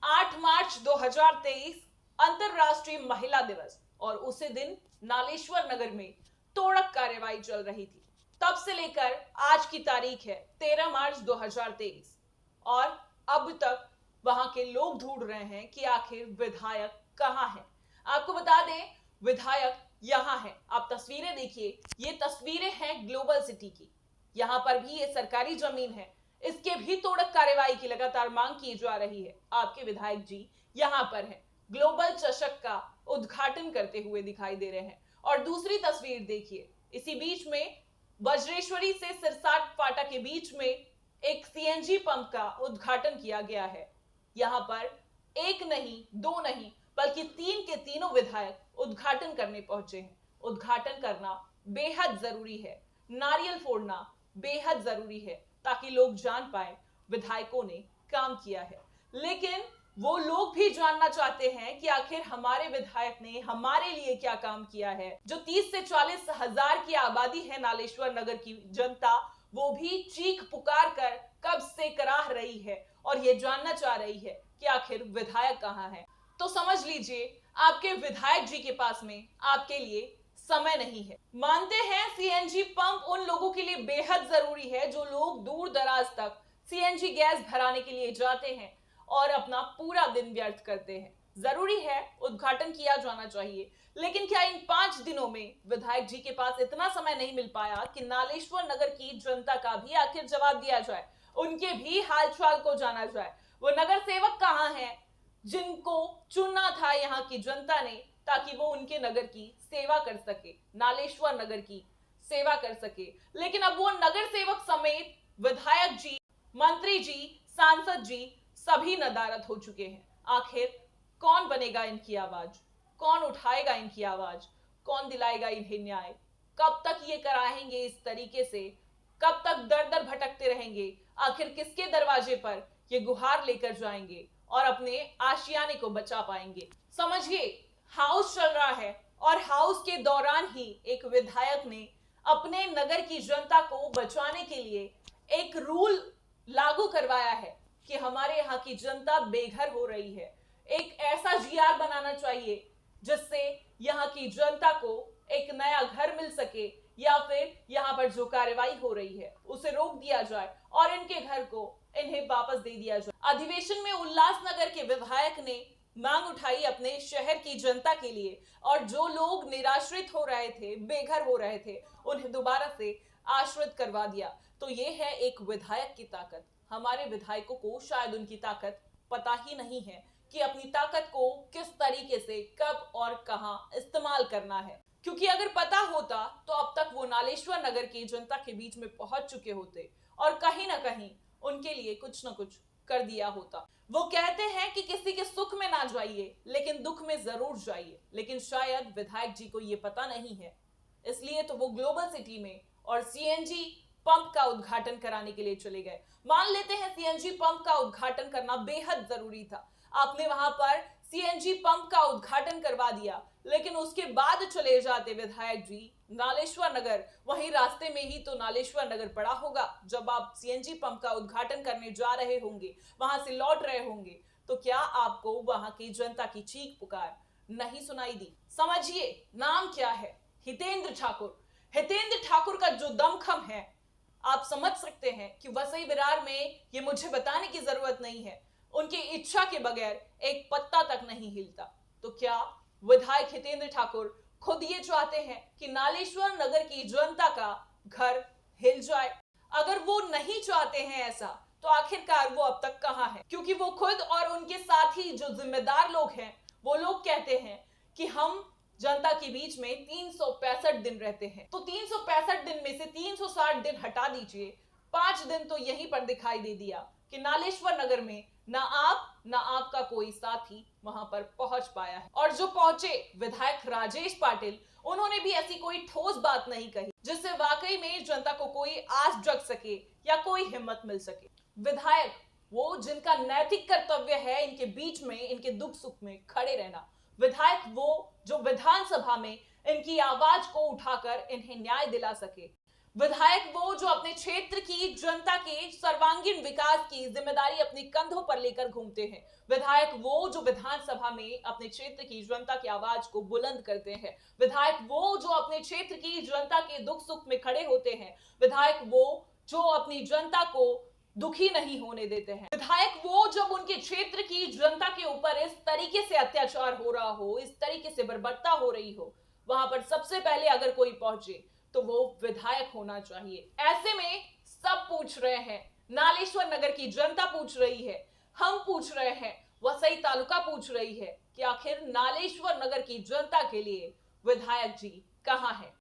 8 मार्च 2023 अंतरराष्ट्रीय महिला दिवस और उसी दिन नालेश्वर नगर में तोड़क कार्रवाई चल रही थी। तब से लेकर आज की तारीख है 13 मार्च 2023 और अब तक वहां के लोग ढूंढ रहे हैं कि आखिर विधायक कहां है। आपको बता दें, विधायक यहां है। आप तस्वीरें देखिए, ये तस्वीरें हैं ग्लोबल सिटी की। यहां पर भी ये सरकारी जमीन है, इसके भी तोड़क कार्रवाई की लगातार मांग की जा रही है। आपके विधायक जी यहां पर हैं, ग्लोबल चषक का उद्घाटन करते हुए दिखाई दे रहे हैं। और दूसरी तस्वीर देखिए, इसी बीच में वज्रेश्वरी से सिरसाट फाटा के बीच में एक सीएनजी पंप का उद्घाटन किया गया है। यहां पर एक नहीं, दो नहीं, बल्कि तीन के तीनों विधायक उद्घाटन करने पहुंचे हैं। उद्घाटन करना बेहद जरूरी है, नारियल फोड़ना बेहद जरूरी है, ताकि लोग जान पाए विधायकों ने काम किया है। लेकिन वो लोग भी जानना चाहते हैं कि आखिर हमारे विधायक ने हमारे लिए क्या काम किया है। जो 30 से 40 हजार की आबादी है नालेश्वर नगर की जनता, वो भी चीख पुकार कर कब से कराह रही है और ये जानना चाह रही है कि आखिर विधायक कहां है। तो समझ लीजिए, आपके विधायक जी के पास में आपके लिए समय नहीं है। मानते हैं सीएनजी पंप उन लोगों के लिए बेहद जरूरी है जो लोग दूर दराज तक सीएनजी गैस भराने के लिए जाते हैं और अपना पूरा दिन व्यर्थ करते हैं। जरूरी है, उद्घाटन किया जाना चाहिए। लेकिन क्या इन 5 दिनों में विधायक जी के पास इतना समय नहीं मिल पाया कि नालेश्वर नगर की जनता का भी आखिर जवाब दिया जाए, उनके भी हालचाल को जाना जाए। वो नगर सेवक कहां हैं जिनको चुना था यहाँ की जनता ने, ताकि वो उनके नगर की सेवा कर सके, नालेश्वर नगर की सेवा कर सके। लेकिन अब वो नगर सेवक समेत विधायक जी, मंत्री जी, सांसद जी सभी नदारद हो चुके हैं। आखिर कौन बनेगा इनकी आवाज, कौन उठाएगा इनकी आवाज, कौन दिलाएगा इन्हें न्याय? कब तक ये कराएंगे इस तरीके से? कब तक दर दर भटकते रहेंगे? आखिर किसके दरवाजे पर ये गुहार लेकर जाएंगे और अपने आशियाने को बचा पाएंगे? समझिए, हाउस चल रहा है और हाउस के दौरान ही एक विधायक ने अपने नगर की जनता को बचाने के लिए एक रूल लागू करवाया है कि हमारे यहाँ की जनता बेघर हो रही है। एक ऐसा जीआर बनाना चाहिए जिससे यहाँ की जनता को एक नया घर मिल सके, या फिर यहाँ पर जो कार्रवाई हो रही है उसे रोक दिया जाए और इनके घर को इन्हें वापस दे दिया जाए। अधिवेशन में उल्लासनगर के विधायक ने मांग उठाई अपने शहर की जनता के लिए, और जो लोग निराश्रित हो रहे थे, बेघर हो रहे थे, उन्हें दोबारा से आश्रित करवा दिया। तो ये है एक विधायक की ताकत। हमारे विधायकों को शायद उनकी ताकत पता ही नहीं है कि अपनी ताकत को किस तरीके से, कब और कहां इस्तेमाल करना है। क्योंकि अगर पता होता तो अब तक वो नालेश्वर नगर की जनता के बीच में पहुंच चुके होते और कहीं ना कहीं उनके लिए कुछ ना कुछ कर दिया होता। वो कहते हैं कि किसी के सुख में ना जाइए, लेकिन दुख में जरूर जाइए। लेकिन शायद विधायक जी को ये पता नहीं है, इसलिए तो वो ग्लोबल सिटी में और सीएनजी पंप का उद्घाटन कराने के लिए चले गए। मान लेते हैं सीएनजी पंप का उद्घाटन करना बेहद जरूरी था, आपने वहां पर सीएनजी पंप का उद्घाटन करवा दिया, लेकिन उसके बाद चले जाते विधायक जी नालेश्वर नगर। वहीं रास्ते में ही तो नालेश्वर नगर पड़ा होगा। जब आप सीएनजी पंप का उद्घाटन करने जा रहे होंगे, वहां से लौट रहे होंगे, तो क्या आपको वहां की जनता की चीख पुकार नहीं सुनाई दी? समझिए, नाम क्या है? हितेंद्र ठाकुर। हितेंद्र ठाकुर का जो दमखम है, आप समझ सकते हैं कि वसई विरार में ये मुझे बताने की जरूरत नहीं है, उनकी इच्छा के बगैर एक पत्ता तक नहीं हिलता। तो क्या विधायक हितेंद्र ठाकुर खुद ये चाहते हैं कि नालेश्वर नगर की जनता का घर हिल जाए? अगर वो नहीं चाहते हैं ऐसा, तो आखिरकार वो अब तक कहां है? क्योंकि वो खुद और उनके साथी जो जिम्मेदार लोग हैं, वो लोग कहते हैं कि हम जनता के बीच में 365 दिन रहते हैं। तो 365 दिन में से 360 दिन हटा दीजिए, 5 दिन तो यहीं पर दिखाई दे दिया कि नालेश्वर नगर में ना आप ना आपका कोई साथी वहां पर पहुंच पाया है। और जो पहुंचे विधायक राजेश पाटिल, उन्होंने भी ऐसी कोई ठोस बात नहीं कही जिससे वाकई में जनता को कोई आस जग सके या कोई हिम्मत मिल सके। विधायक वो जिनका नैतिक कर्तव्य है इनके बीच में, इनके दुख सुख में खड़े रहना। विधायक वो जो विधानसभा में इनकी आवाज को उठाकर इन्हें न्याय दिला सके। विधायक वो जो अपने क्षेत्र की जनता के सर्वांगीण विकास की जिम्मेदारी अपने कंधों पर लेकर घूमते हैं। विधायक वो जो विधानसभा में अपने क्षेत्र की जनता की आवाज को बुलंद करते हैं। विधायक वो जो अपने क्षेत्र की जनता के दुख सुख में खड़े होते हैं। विधायक वो जो अपनी जनता को दुखी नहीं होने देते हैं। विधायक वो जब उनके क्षेत्र की जनता के ऊपर इस तरीके से अत्याचार हो रहा हो, इस तरीके से बर्बरता हो रही हो, वहां पर सबसे पहले अगर कोई पहुंचे तो वो विधायक होना चाहिए। ऐसे में सब पूछ रहे हैं, नालेश्वर नगर की जनता पूछ रही है, हम पूछ रहे हैं, वसई तालुका पूछ रही है कि आखिर नालेश्वर नगर की जनता के लिए विधायक जी कहां है।